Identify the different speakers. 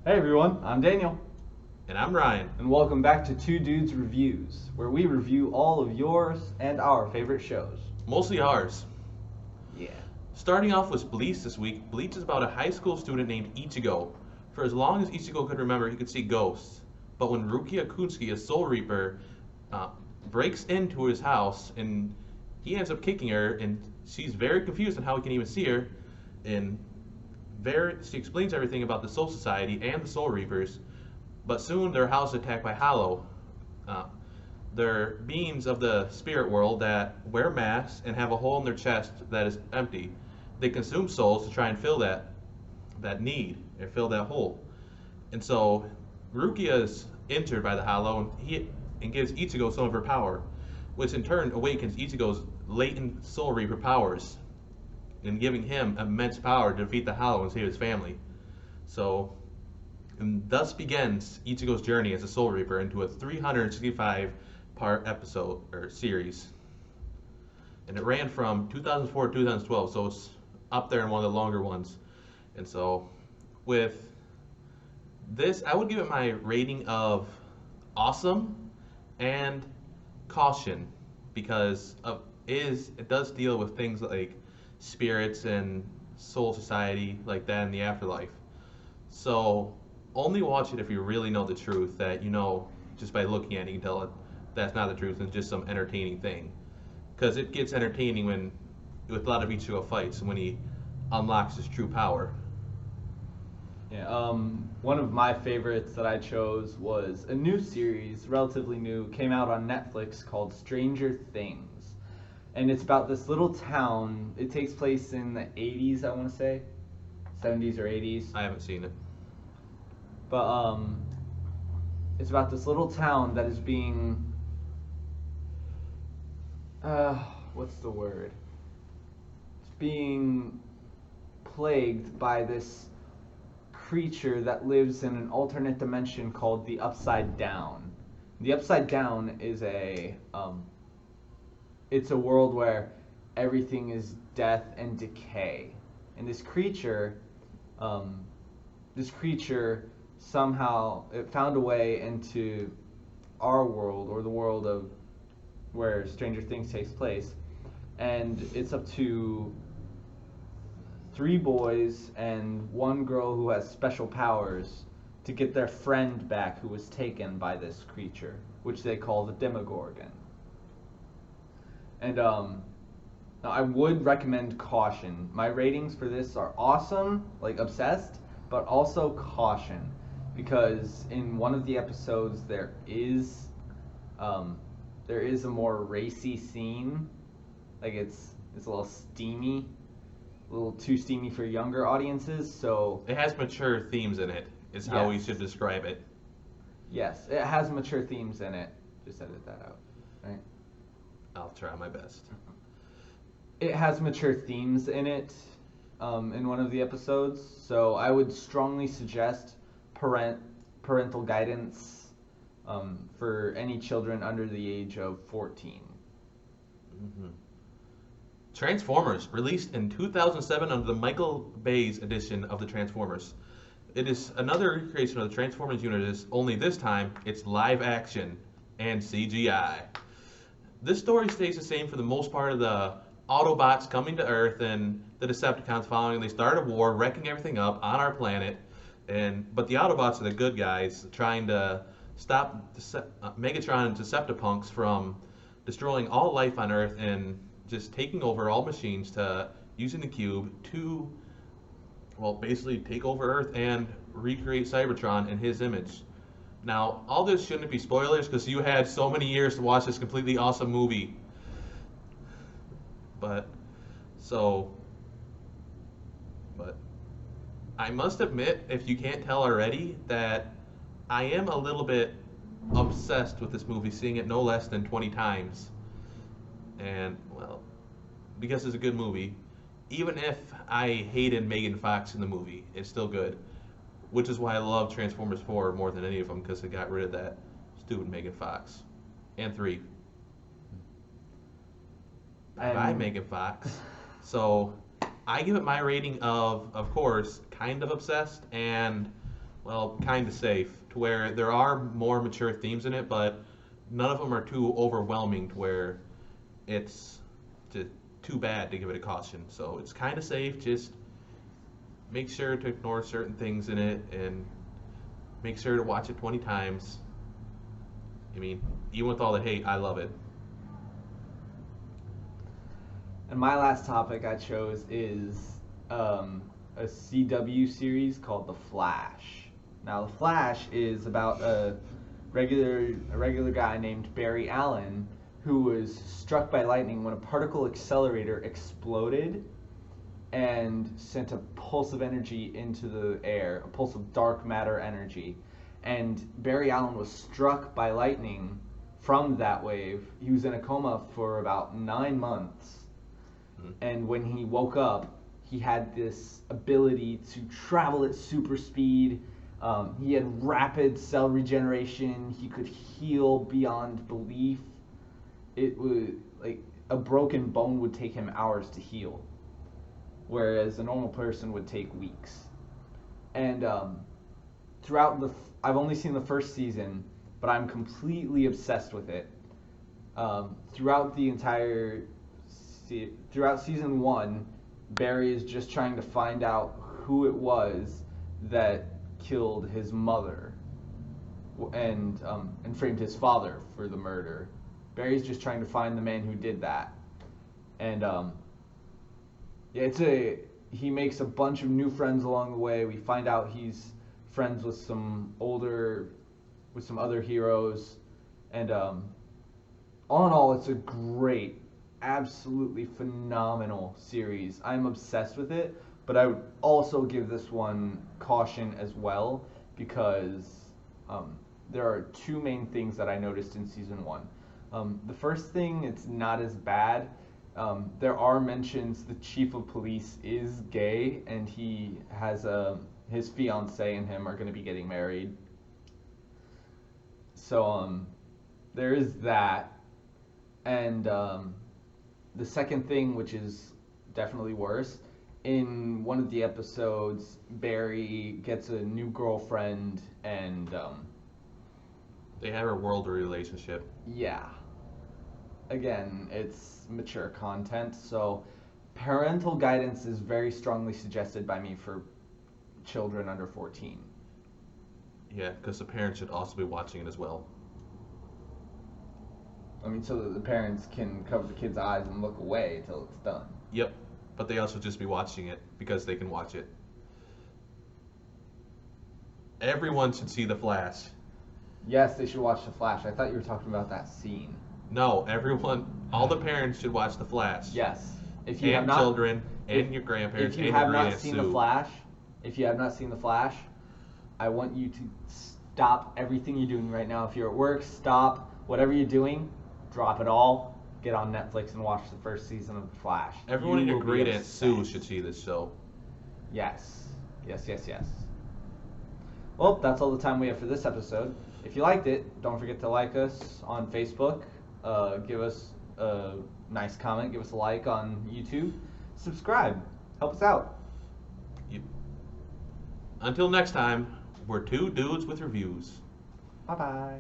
Speaker 1: Hey everyone, I'm Daniel,
Speaker 2: And I'm Ryan.
Speaker 1: and welcome back to Two Dudes Reviews, where we review all of yours and our favorite shows.
Speaker 2: Mostly ours.
Speaker 1: Yeah.
Speaker 2: Starting off with Bleach this week, Bleach is about a high school student named Ichigo. For as long as Ichigo could remember, he could see ghosts. But when Rukia Kunsky, a Soul Reaper, uh, breaks into his house and he ends up kicking her, and she's very confused on how he can even see her. And she explains everything about the Soul Society and the Soul Reapers. But soon their house is attacked by Hollow. Uh, They're beings of the spirit world that wear masks and have a hole in their chest that is empty. They consume souls to try and fill that need or fill that hole. And so Rukia is entered by the Hollow and gives Ichigo some of her power, which in turn awakens Ichigo's latent Soul Reaper powers, and giving him immense power to defeat the Hollow and save his family. So, and thus begins Ichigo's journey as a Soul Reaper into a 365 part episode or series. And it ran from 2004 to 2012, so it's up there in one of the longer ones. And so, with this, I would give it my rating of awesome and caution because it does deal with things like spirits and soul society like that in the afterlife. So only watch it if you really know the truth that you know just by looking at it you can tell it that's not the truth and it's just some entertaining thing. Because it gets entertaining when with a lot of Ichigo fights when he unlocks his true power.
Speaker 1: Yeah, one of my favorites that I chose was a new series, relatively new, came out on Netflix called Stranger Things. And it's about this little town. It takes place in the 80s, I want to say. 70s or 80s.
Speaker 2: I haven't seen it.
Speaker 1: But it's about this little town that is being what's the word? It's being plagued by this creature that lives in an alternate dimension called the Upside Down. The Upside Down is it's a world where everything is death and decay. And this creature somehow it found a way into our world or the world of where Stranger Things takes place, and it's up to three boys and one girl who has special powers to get their friend back who was taken by this creature, which they call the Demogorgon. And now I would recommend caution. My ratings for this are awesome, like obsessed, but also caution, because in one of the episodes there is a more racy scene, like it's a little steamy, a little too steamy for younger audiences. So
Speaker 2: It has mature themes in it, is how we
Speaker 1: Yes.
Speaker 2: should describe it.
Speaker 1: yes, it has mature themes in it. Just edit that out, right?
Speaker 2: I'll try my best.
Speaker 1: It has mature themes in it in one of the episodes, so I would strongly suggest parental guidance for any children under the age of 14.
Speaker 2: hmm Transformers, released in 2007 under the Michael Bay's edition of the Transformers. It is another recreation of the Transformers universe, only this time it's live action and CGI. This story stays the same for the most part of the Autobots coming to Earth and the Decepticons following. They start a war, wrecking everything up on our planet, but the Autobots are the good guys trying to stop Megatron and Deceptipunks from destroying all life on Earth and just taking over all machines to using the cube to, well, basically take over Earth and recreate Cybertron in his image. Now, all this shouldn't be spoilers because you had so many years to watch this completely awesome movie. But, so, but I must admit, if you can't tell already, that I am a little bit obsessed with this movie, seeing it no less than 20 times. And, well, because it's a good movie, even if I hated Megan Fox in the movie, it's still good. Which is why I love Transformers 4 more than any of them, because it got rid of that stupid Megan Fox. And 3. Bye, Megan Fox. So, I give it my rating of course, kind of obsessed and well, kind of safe, to where there are more mature themes in it, but none of them are too overwhelming to where it's too bad to give it a caution. So it's kind of safe. Just make sure to ignore certain things in it and make sure to watch it 20 times. I mean, even with all the hate, I love it.
Speaker 1: And my last topic I chose is a CW series called The Flash. Now, The Flash is about a regular guy named Barry Allen who was struck by lightning when a particle accelerator exploded and sent a pulse of energy into the air, a pulse of dark matter energy. And Barry Allen was struck by lightning from that wave. He was in a coma for about 9 months. And when he woke up, he had this ability to travel at super speed. He had rapid cell regeneration. He could heal beyond belief. It was like a broken bone would take him hours to heal, whereas a normal person would take weeks. And I've only seen the first season, but I'm completely obsessed with it. Throughout season 1, Barry is just trying to find out who it was that killed his mother and framed his father for the murder. Barry's just trying to find the man who did that. And he makes a bunch of new friends along the way. We find out he's friends with some other heroes, and all in all, it's a great, absolutely phenomenal series. I'm obsessed with it, but I would also give this one caution as well, because there are two main things that I noticed in season 1. The first thing, it's not as bad. There are mentions the chief of police is gay, and he has his fiance and him are going to be getting married. So there is that. And the second thing, which is definitely worse, in one of the episodes, Barry gets a new girlfriend, and
Speaker 2: they have a world relationship.
Speaker 1: Yeah. Again, it's mature content, so parental guidance is very strongly suggested by me for children under 14.
Speaker 2: Yeah, because the parents should also be watching it as well.
Speaker 1: I mean, so that the parents can cover the kid's eyes and look away until it's done.
Speaker 2: Yep, but they also just be watching it because they can watch it. Everyone should see The Flash.
Speaker 1: Yes, they should watch The Flash. I thought you were talking about that scene.
Speaker 2: No, everyone, all the parents should watch The Flash.
Speaker 1: Yes. If you
Speaker 2: and
Speaker 1: have not,
Speaker 2: children, and your grandparents,
Speaker 1: if you
Speaker 2: and
Speaker 1: have
Speaker 2: your
Speaker 1: not
Speaker 2: Aunt
Speaker 1: seen
Speaker 2: Sue.
Speaker 1: The Flash, if you have not seen The Flash, I want you to stop everything you're doing right now. If you're at work, stop whatever you're doing, drop it all, get on Netflix and watch the first season of The Flash.
Speaker 2: Everyone and your
Speaker 1: will
Speaker 2: great
Speaker 1: be
Speaker 2: Aunt Sue
Speaker 1: obsessed.
Speaker 2: should see this show.
Speaker 1: Yes. Yes, yes, yes. Well, that's all the time we have for this episode. If you liked it, don't forget to like us on Facebook. Give us a nice comment. Give us a like on YouTube. Subscribe. Help us out.
Speaker 2: Yep. Until next time, we're two dudes with reviews.
Speaker 1: Bye-bye.